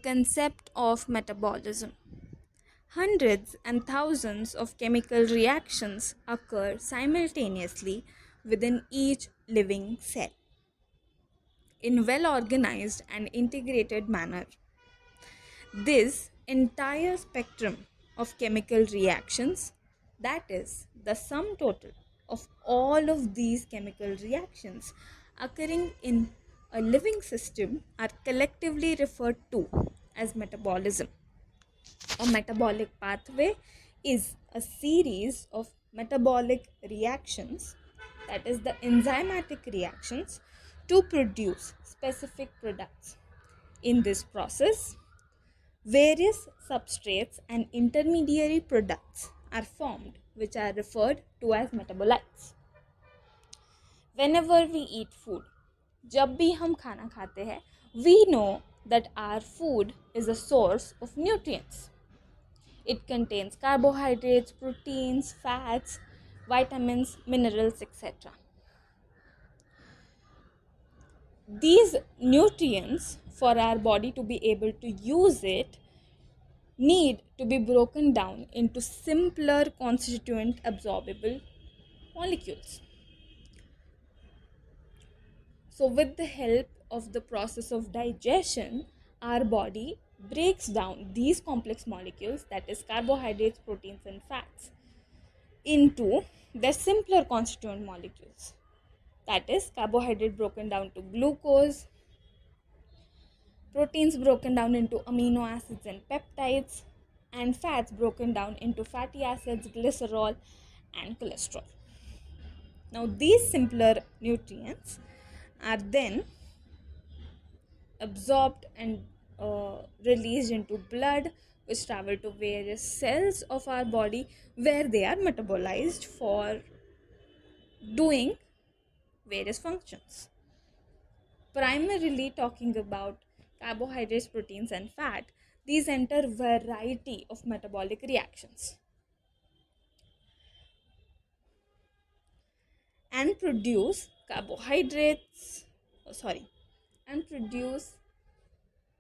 concept of metabolism. Hundreds and thousands of chemical reactions occur simultaneously within each living cell in well organized and integrated manner. This entire spectrum of chemical reactions, that is, the sum total of all of these chemical reactions occurring in a living system, are collectively referred to as metabolism. A metabolic pathway is a series of metabolic reactions, that is, the enzymatic reactions, to produce specific products. In this process, various substrates and intermediary products are formed, which are referred to as metabolites. Whenever we eat food, जब भी हम खाना खाते हैं, we know that our food is a source of nutrients. It contains carbohydrates, proteins, fats, vitamins, minerals, etc. These nutrients, for our body to be able to use it, need to be broken down into simpler constituent absorbable molecules. So, with the help of the process of digestion, our body breaks down these complex molecules, that is, carbohydrates, proteins, and fats, into their simpler constituent molecules. That is, carbohydrate broken down to glucose, proteins broken down into amino acids and peptides, and fats broken down into fatty acids, glycerol, and cholesterol. Now, these simpler nutrients are then absorbed and released into blood, which travel to various cells of our body where they are metabolized for doing various functions. Primarily talking about carbohydrates, proteins, and fat, these enter variety of metabolic reactions and produce and produce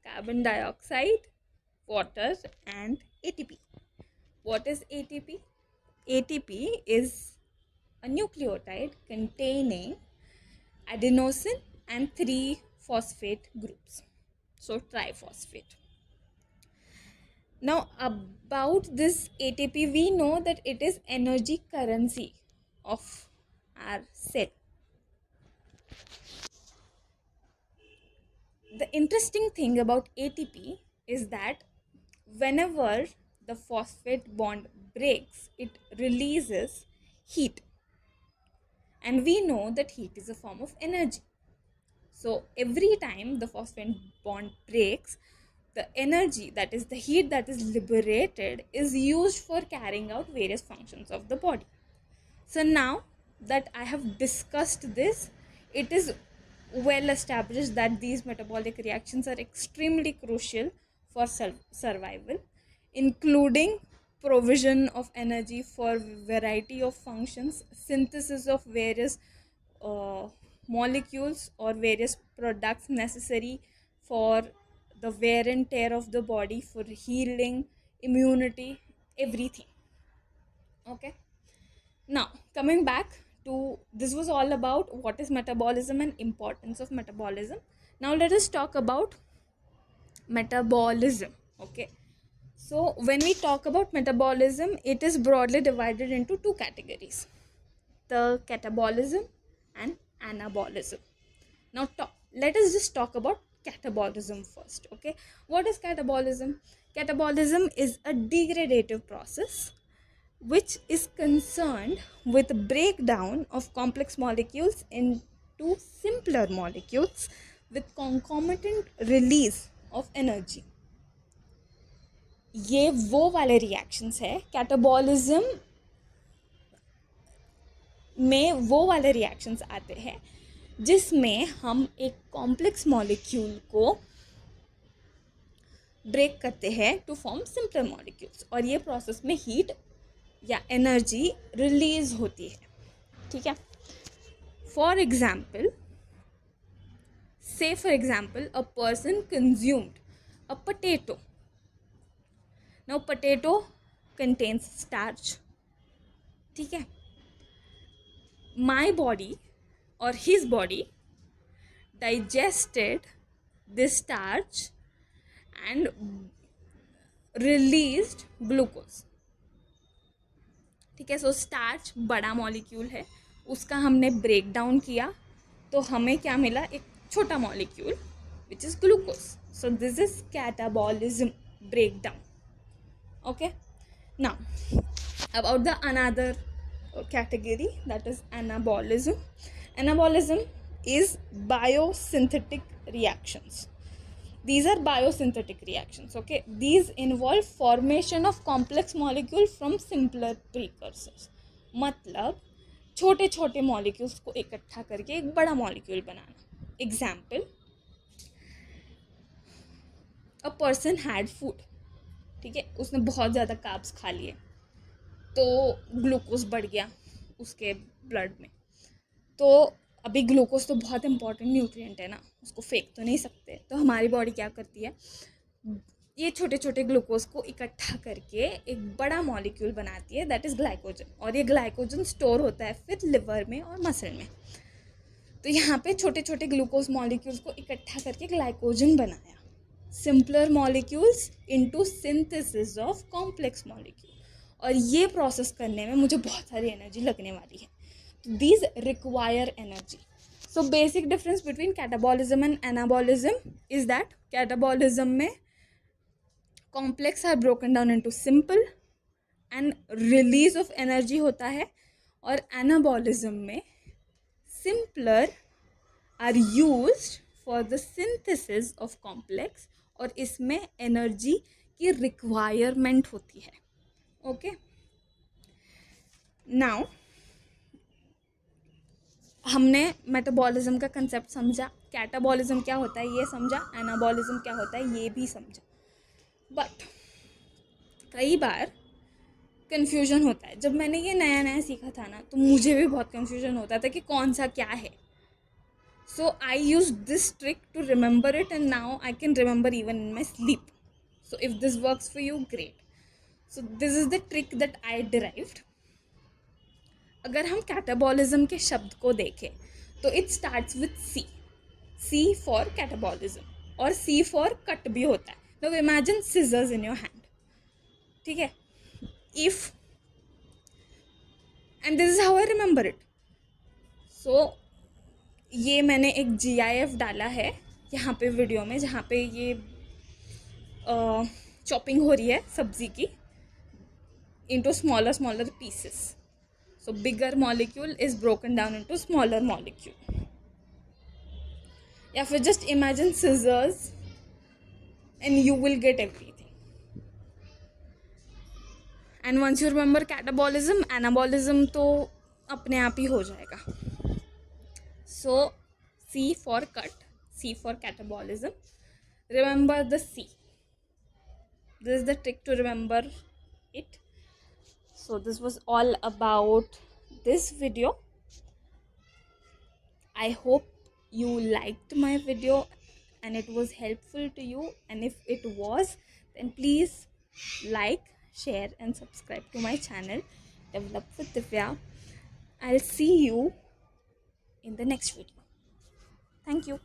carbon dioxide, water, and ATP. What is ATP? ATP is a nucleotide containing adenosine and 3 phosphate groups, so triphosphate. Now, about this ATP, we know that it is energy currency of our cell. The interesting thing about ATP is that whenever the phosphate bond breaks, it releases heat, and we know that heat is a form of energy. So every time the phosphate bond breaks, the energy, that is the heat that is liberated, is used for carrying out various functions of the body. So now that I have discussed this, it is well established that these metabolic reactions are extremely crucial for survival, including provision of energy for variety of functions, synthesis of various molecules or various products necessary for the wear and tear of the body, for healing, immunity, everything. Okay. Now, coming back to this, was all about what is metabolism and importance of metabolism. Now, let us talk about metabolism. Okay. So, when we talk about metabolism, it is broadly divided into two categories: the catabolism and anabolism. Now, let us just talk about catabolism first. Okay. What is catabolism? Catabolism is a degradative process which is concerned with breakdown of complex molecules into simpler molecules with concomitant release of energy. ये वो वाले reactions है, catabolism में वो वाले reactions आते हैं जिसमें हम एक कॉम्प्लेक्स मॉलिक्यूल को ब्रेक करते हैं टू फॉर्म सिंपलर मॉलिक्यूल्स, और ये प्रोसेस में हीट या एनर्जी रिलीज होती है. ठीक है. For example, say for example a person consumed a potato. Now potato contains starch. ठीक है, my body or his body digested this starch and released glucose. ठीक है, सो स्टार्च बड़ा मॉलिक्यूल है, उसका हमने ब्रेक डाउन किया तो हमें क्या मिला, एक छोटा molecule which is glucose. So this is catabolism, break down. Okay, now about the another category, that is anabolism. Anabolism is biosynthetic reactions. These are biosynthetic reactions. Okay, these involve formation of complex molecule from simpler precursors. मतलब छोटे छोटे molecules को इकट्ठा करके एक बड़ा molecule banana. Example, a person had food. ठीक है, उसने बहुत ज़्यादा कार्ब्स खा लिए तो ग्लूकोज बढ़ गया उसके ब्लड में. तो अभी ग्लूकोज तो बहुत इंपॉर्टेंट न्यूट्रिएंट है ना, उसको फेंक तो नहीं सकते. तो हमारी बॉडी क्या करती है, ये छोटे छोटे ग्लूकोज को इकट्ठा करके एक बड़ा मॉलिक्यूल बनाती है, दैट इज़ ग्लाइकोजन. और ये ग्लाइकोजन स्टोर होता है फिर लिवर में और मसल में. तो यहाँ पे छोटे छोटे ग्लूकोज मॉलिक्यूल्स को इकट्ठा करके ग्लाइकोजन बनाया. Simpler molecules into synthesis of complex molecule. और ये प्रोसेस करने में मुझे बहुत सारी एनर्जी लगने वाली है. These require energy. So basic difference between catabolism and anabolism is that catabolism में complex are broken down into simple and release of energy होता है, और anabolism में simpler are used for the synthesis of complex और इसमें energy की requirement होती है. Okay, now हमने मेटाबॉलिज्म का कंसेप्ट समझा, कैटाबॉलिज्म क्या होता है ये समझा, एनाबॉलिज्म क्या होता है ये भी समझा. बट कई बार कन्फ्यूजन होता है. जब मैंने ये नया नया सीखा था ना, तो मुझे भी बहुत कन्फ्यूजन होता था कि कौन सा क्या है. So I use this trick to remember it, and now I can remember even in my sleep. So if this works for you, great. So this is the trick that I derived. अगर हम catabolism के शब्द को देखें तो it starts with C. C for catabolism, और C for cut भी होता है. Now imagine scissors in your hand. ठीक है, if, and this is how I remember it. सो ये मैंने एक GIF डाला है यहाँ पे वीडियो में, जहाँ पे ये चॉपिंग हो रही है सब्जी की into smaller pieces. So bigger molecule is broken down into smaller molecule. या फिर just imagine scissors and you will get everything. And once you remember catabolism, anabolism तो अपने आप ही हो जाएगा. So C for cut, C for catabolism. Remember the C. This is the trick to remember it. So this was all about this video. I hope you liked my video and it was helpful to you, and if it was, then please like, share and subscribe to my channel Develop with Divya. I'll see you in the next video. Thank you.